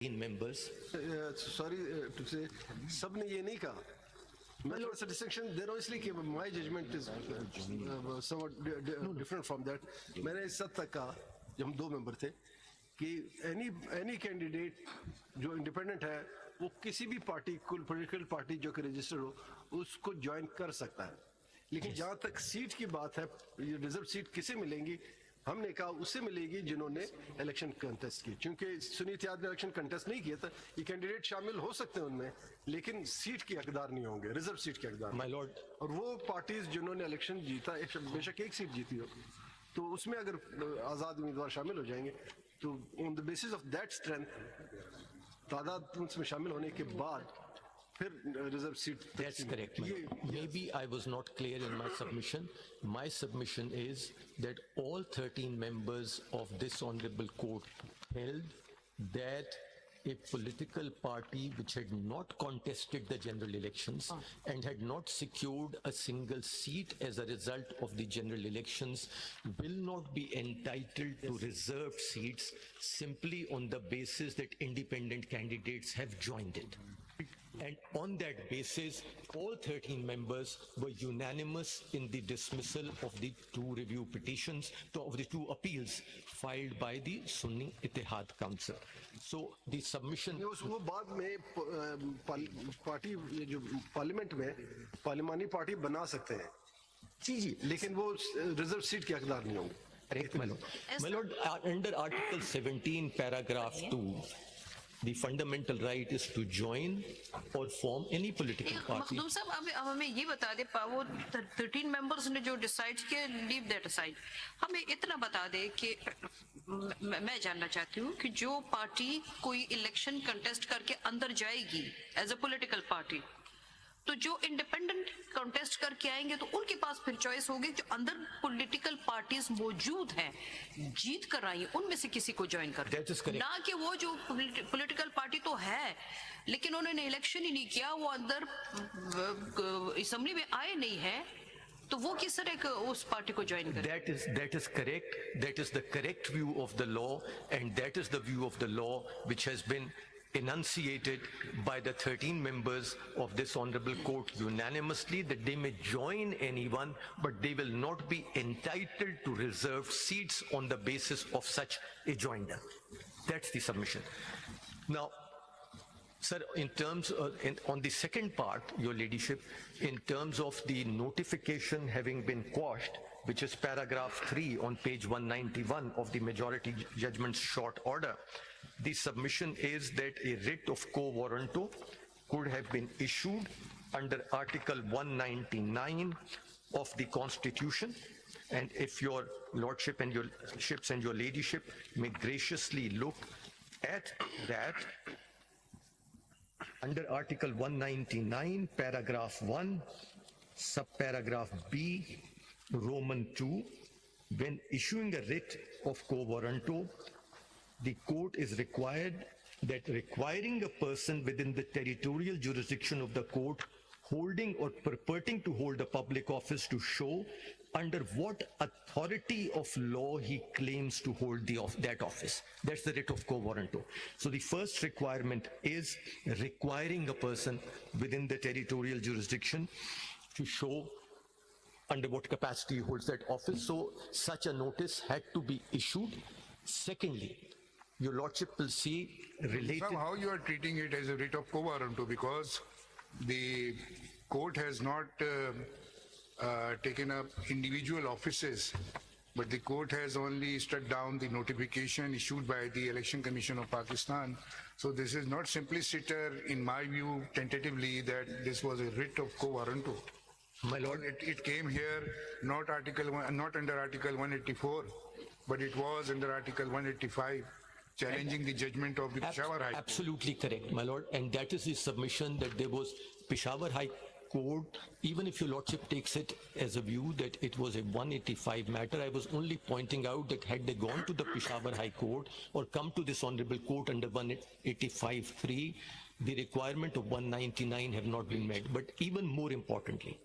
in members. Sorry to say, सबने ये नहीं कहा. It's a distinction. There obviously my judgment is somewhat different from that. मैंने इस हद तक कहा जब हम 2 मेंबर थे कि any candidate जो independent है वो किसी भी पार्टी political party जो कि register हो उसको join कर सकता है. लेकिन जहाँ तक सीट की बात है, ये रिजर्व सीट किसे मिलेंगी, हमने कहा उससे मिलेगी जिन्होंने इलेक्शन कंटेस्ट की. क्योंकि सुनीत यादव ने इलेक्शन कंटेस्ट नहीं किया था, ये कैंडिडेट शामिल हो सकते हैं उनमें, लेकिन सीट के हकदार नहीं होंगे, रिजर्व सीट के हकदार. माय लॉर्ड, और वो पार्टीज जिन्होंने इलेक्शन जीता, बेशक एक सीट जीती हो, तो उसमें अगर आजाद उम्मीदवार शामिल हो जाएंगे तो on the basis of that strength तादाद उसमें शामिल होने के बाद reserve seat. That's correct. Maybe I was not clear in my submission. My submission is that all 13 members of this honorable court held that a political party which had not contested the general elections and had not secured a single seat as a result of the general elections will not be entitled to reserved seats simply on the basis that independent candidates have joined it. And on that basis, all 13 members were unanimous in the dismissal of the 2 review petitions, of the 2 appeals filed by the Sunni Ittihad Council. So the submission. वो बाद में party जो parliament में पार्लिमानी party बना सकते हैं. जी, लेकिन वो रिजर्व सीट के हकदार नहीं होंगे. Correct, my lord. Under Article 17, paragraph 2. The fundamental right is to join or form any political party. Makhdoom साहब अब हमें ये बता दे, वो 13 मेंबर्स ने जो डिसाइड किया, लीव दैट असाइड, हमें इतना बता दे कि मैं जानना चाहती हूँ कि जो पार्टी कोई इलेक्शन कंटेस्ट करके अंदर जाएगी एज अ पॉलिटिकल पार्टी, तो जो इंडिपेंडेंट कंटेस्ट करके आएंगे तो उनके पास फिर चॉइस होगी जो अंदर पॉलिटिकल पार्टीज मौजूद हैं, जीत कर आई उनमें से किसी को ज्वाइन कर, ना कि वो जो पॉलिटिकल पार्टी तो है लेकिन उन्होंने इलेक्शन ही नहीं किया, वो अंदर असेंबली में आए नहीं है, तो वो किस तरह उस पार्टी को ज्वाइन करे. That is correct. That is the correct view of the law, and that is the view of the law which has been enunciated by the 13 members of this honorable court unanimously, that they may join anyone, but they will not be entitled to reserved seats on the basis of such a joinder. That's the submission. Now, sir, in terms on the second part, your ladyship, in terms of the notification having been quashed, which is paragraph 3 on page 191 of the majority judgment's short order, the submission is that a writ of quo warranto could have been issued under Article 199 of the Constitution. And if your lordship and your ships and your ladyship may graciously look at that, under Article 199, paragraph 1, subparagraph B, Roman 2, when issuing a writ of quo warranto, the court is required that requiring a person within the territorial jurisdiction of the court holding or purporting to hold a public office to show under what authority of law he claims to hold that office. That's the writ of quo warranto. So the first requirement is requiring a person within the territorial jurisdiction to show under what capacity he holds that office. So such a notice had to be issued. Secondly, your lordship will see related. Somehow you are treating it as a writ of quo warranto because the court has not taken up individual offices, but the court has only struck down the notification issued by the Election Commission of Pakistan. So this is not simply sitter, in my view, tentatively that this was a writ of quo warranto. My lord, it came here not under Article 184, but it was under Article 185. Challenging the judgment of the Peshawar High Court. Absolutely correct, my lord. And that is the submission that there was Peshawar High Court, even if your lordship takes it as a view that it was a 185 matter, I was only pointing out that had they gone to the Peshawar High Court or come to this honorable court under 185.3, the requirement of 199 have not been met. But even more importantly,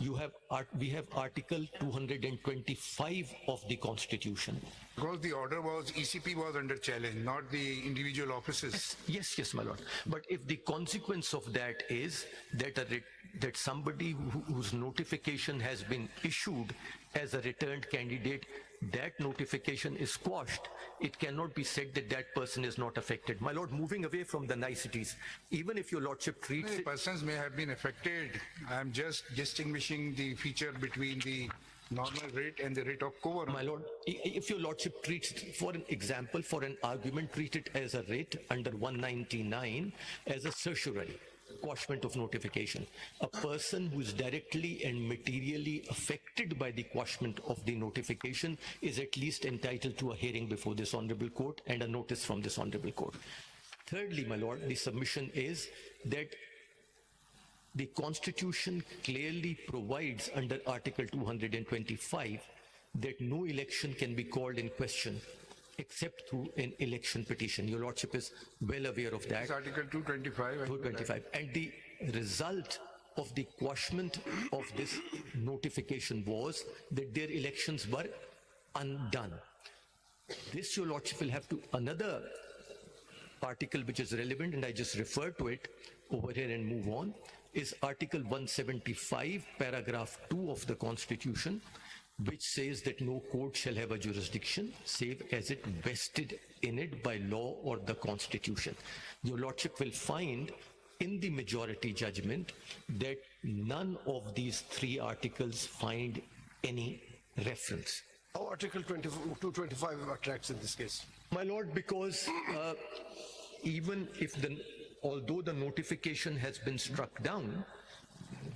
we have Article 225 of the Constitution. Because the order was, ECP was under challenge, not the individual offices. Yes, my lord. But if the consequence of that is that that somebody whose notification has been issued as a returned candidate, that notification is quashed, it cannot be said that that person is not affected. My lord, moving away from the niceties, even if your lordship treats Many it, persons may have been affected. I am just distinguishing the feature between the normal rate and the rate of quorum. my lord, if your lordship treats it, for an example, for an argument, treat it as a writ under 199 as a certiorari, quashment of notification. A person who is directly and materially affected by the quashment of the notification is at least entitled to a hearing before this honorable court and a notice from this honorable court. Thirdly, my lord, the submission is that the Constitution clearly provides under Article 225 that no election can be called in question except through an election petition. Your lordship is well aware of that. It's Article 225. I know that. 225. And the result of the quashment of this notification was that their elections were undone. This, your lordship, will have to another article which is relevant, and I just refer to it over here and move on, is Article 175, paragraph 2 of the Constitution, which says that no court shall have a jurisdiction save as it vested in it by law or the Constitution. Your lordship will find in the majority judgment that none of these three articles find any reference. How Article 225 attracts in this case? My lord, because even if although the notification has been struck down,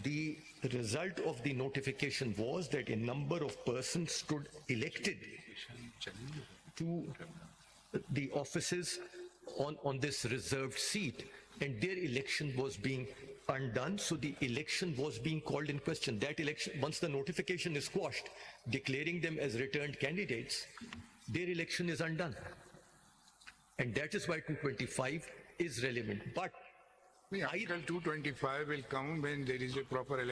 the result of the notification was that a number of persons stood elected to the offices on this reserved seat, and their election was being undone, so the election was being called in question. That election, once the notification is quashed, declaring them as returned candidates, their election is undone. And that is why 225 is relevant. But Article 225 will come when there is a proper election